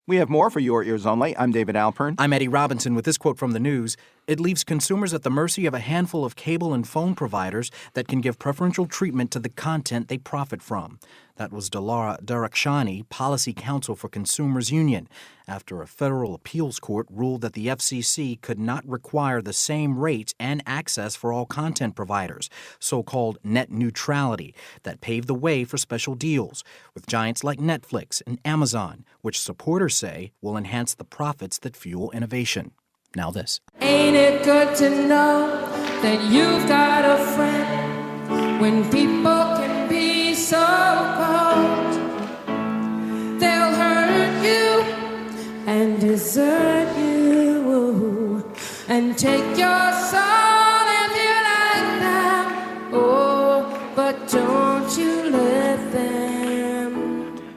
We have more for your ears only. I'm David Alpern. I'm Eddie Robinson with this quote from the news. It leaves consumers at the mercy of a handful of cable and phone providers that can give preferential treatment to the content they profit from. That was Dilara Darakshani, Policy Counsel for Consumers Union, after a federal appeals court ruled that the FCC could not require the same rates and access for all content providers, so-called net neutrality, that paved the way for special deals with giants like Netflix and Amazon, which supporters say will enhance the profits that fuel innovation. Now this. Ain't it good to know that you've got a friend when people can be so cold? They'll hurt you and desert you and take your soul if you like them. Oh, but don't you let them.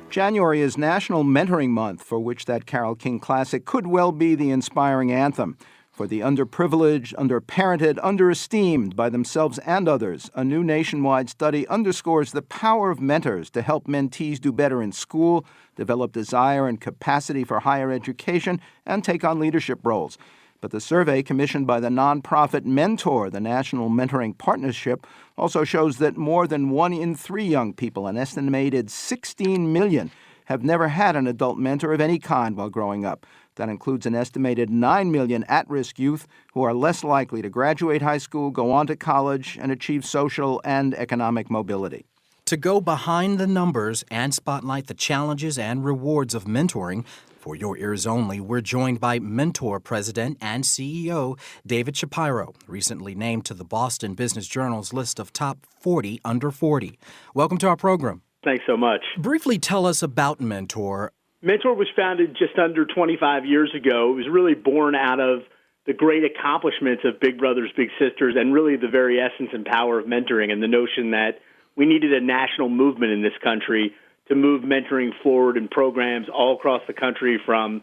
January is National Mentoring Month, for which that Carole King classic could well be the inspiring anthem. For the underprivileged, underparented, underesteemed by themselves and others, a new nationwide study underscores the power of mentors to help mentees do better in school, develop desire and capacity for higher education, and take on leadership roles. But the survey commissioned by the nonprofit Mentor, the National Mentoring Partnership, also shows that more than 1 in 3 young people, an estimated 16 million, have never had an adult mentor of any kind while growing up. That includes an estimated 9 million at-risk youth who are less likely to graduate high school, go on to college, and achieve social and economic mobility. To go behind the numbers and spotlight the challenges and rewards of mentoring, for your ears only, we're joined by Mentor President and CEO David Shapiro, recently named to the Boston Business Journal's list of top 40 under 40. Welcome to our program. Thanks so much. Briefly tell us about Mentor. Mentor was founded just under 25 years ago. It was really born out of the great accomplishments of Big Brothers Big Sisters and really the very essence and power of mentoring and the notion that we needed a national movement in this country to move mentoring forward in programs all across the country, from,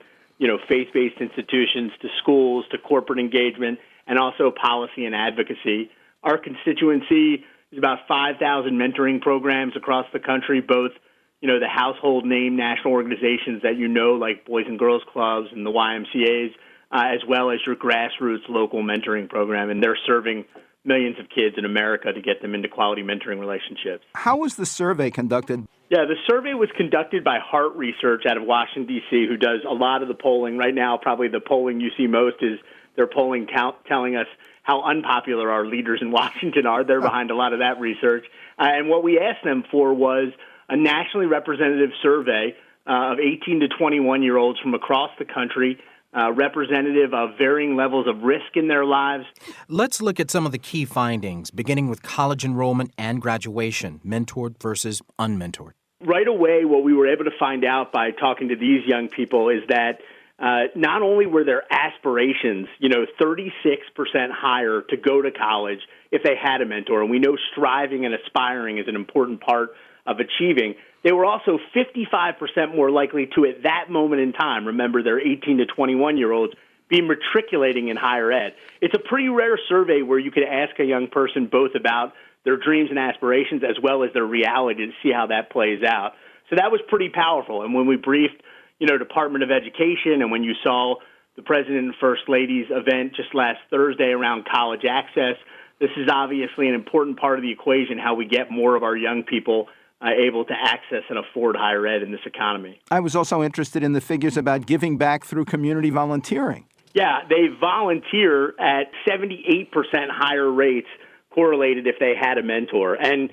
faith-based institutions to schools to corporate engagement and also policy and advocacy. Our constituency is about 5,000 mentoring programs across the country, both, the household name national organizations that like Boys and Girls Clubs and the YMCAs, as well as your grassroots local mentoring program. And they're serving millions of kids in America to get them into quality mentoring relationships. How was the survey conducted? Yeah, the survey was conducted by Hart Research out of Washington, D.C., who does a lot of the polling. Right now, probably the polling you see most is their polling telling us how unpopular our leaders in Washington are. They're behind a lot of that research. And what we asked them for was a nationally representative survey of 18 to 21-year-olds from across the country, representative of varying levels of risk in their lives. Let's look at some of the key findings, beginning with college enrollment and graduation, mentored versus unmentored. Right away, what we were able to find out by talking to these young people is that not only were their aspirations, 36% higher to go to college if they had a mentor, and we know striving and aspiring is an important part of achieving, they were also 55% more likely to, at that moment in time, remember they're 18 to 21-year-olds, be matriculating in higher ed. It's a pretty rare survey where you could ask a young person both about their dreams and aspirations as well as their reality to see how that plays out. So that was pretty powerful. And when we briefed, Department of Education, and when you saw the President and First Lady's event just last Thursday around college access, this is obviously an important part of the equation, how we get more of our young people able to access and afford higher ed in this economy. I was also interested in the figures about giving back through community volunteering. Yeah, they volunteer at 78% higher rates correlated if they had a mentor. And,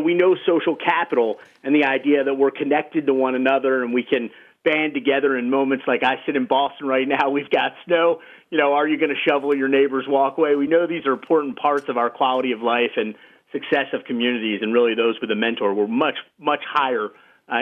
we know social capital and the idea that we're connected to one another and we can band together in moments like I sit in Boston right now, we've got snow. Are you going to shovel your neighbor's walkway? We know these are important parts of our quality of life and success of communities, and really those with a mentor were much, much higher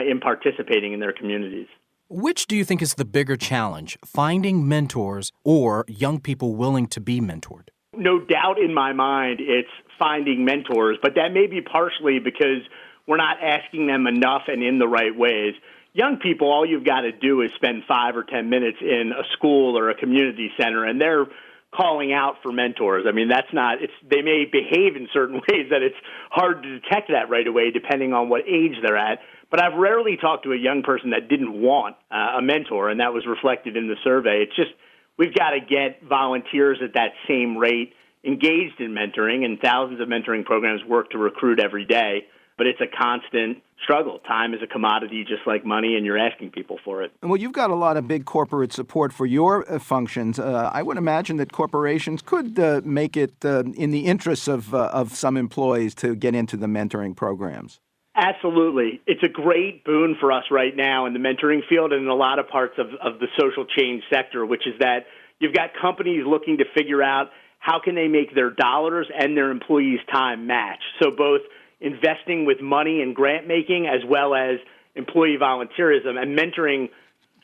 in participating in their communities. Which do you think is the bigger challenge, finding mentors or young people willing to be mentored? No doubt in my mind it's finding mentors, but that may be partially because we're not asking them enough and in the right ways. Young people, all you've got to do is spend 5 or 10 minutes in a school or a community center, and they're calling out for mentors. I mean, they may behave in certain ways that it's hard to detect that right away depending on what age they're at, But I've rarely talked to a young person that didn't want a mentor, and that was reflected in the survey. It's just we've got to get volunteers at that same rate engaged in mentoring, and thousands of mentoring programs work to recruit every day. But it's a constant struggle. Time is a commodity just like money, and you're asking people for it. Well, you've got a lot of big corporate support for your functions. I would imagine that corporations could make it in the interests of some employees to get into the mentoring programs. Absolutely. It's a great boon for us right now in the mentoring field and in a lot of parts of the social change sector, which is that you've got companies looking to figure out how can they make their dollars and their employees' time match. So both investing with money and grant making as well as employee volunteerism, and mentoring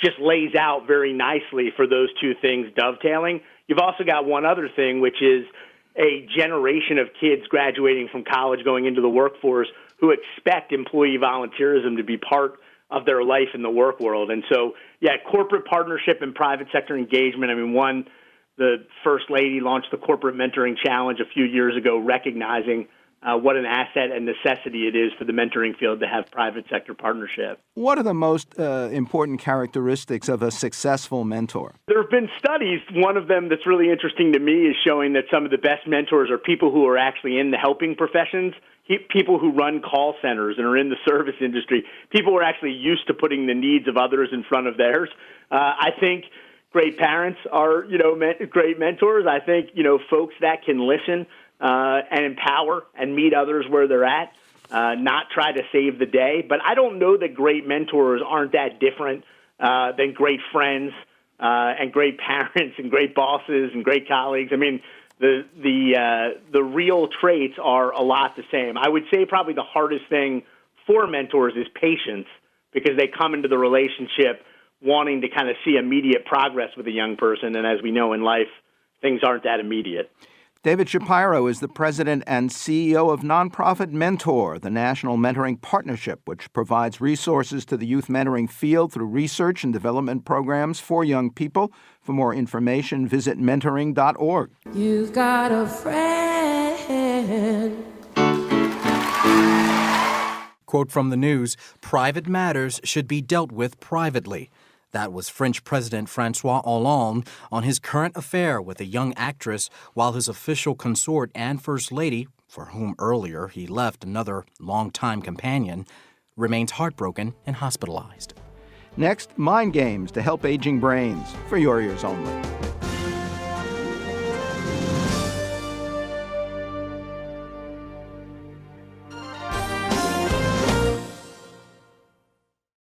just lays out very nicely for those two things dovetailing. You've also got one other thing, which is a generation of kids graduating from college going into the workforce who expect employee volunteerism to be part of their life in the work world. And so, corporate partnership and private sector engagement. I mean, the First Lady launched the Corporate Mentoring Challenge a few years ago, recognizing what an asset and necessity it is for the mentoring field to have private sector partnership. What are the most important characteristics of a successful mentor? There have been studies. One of them that's really interesting to me is showing that some of the best mentors are people who are actually in the helping professions, people who run call centers and are in the service industry, people who are actually used to putting the needs of others in front of theirs. I think great parents are, great mentors. I think, folks that can listen and empower and meet others where they're at, not try to save the day. But I don't know that great mentors aren't that different than great friends and great parents and great bosses and great colleagues. I mean, the real traits are a lot the same. I would say probably the hardest thing for mentors is patience, because they come into the relationship wanting to kind of see immediate progress with a young person. And as we know in life, things aren't that immediate. David Shapiro is the president and CEO of nonprofit Mentor, the national mentoring partnership, which provides resources to the youth mentoring field through research and development programs for young people. For more information, visit mentoring.org. You've got a friend. Quote from the news, "Private matters should be dealt with privately." That was French President François Hollande on his current affair with a young actress, while his official consort and First Lady, for whom earlier he left another longtime companion, remains heartbroken and hospitalized. Next, mind games to help aging brains, for your ears only.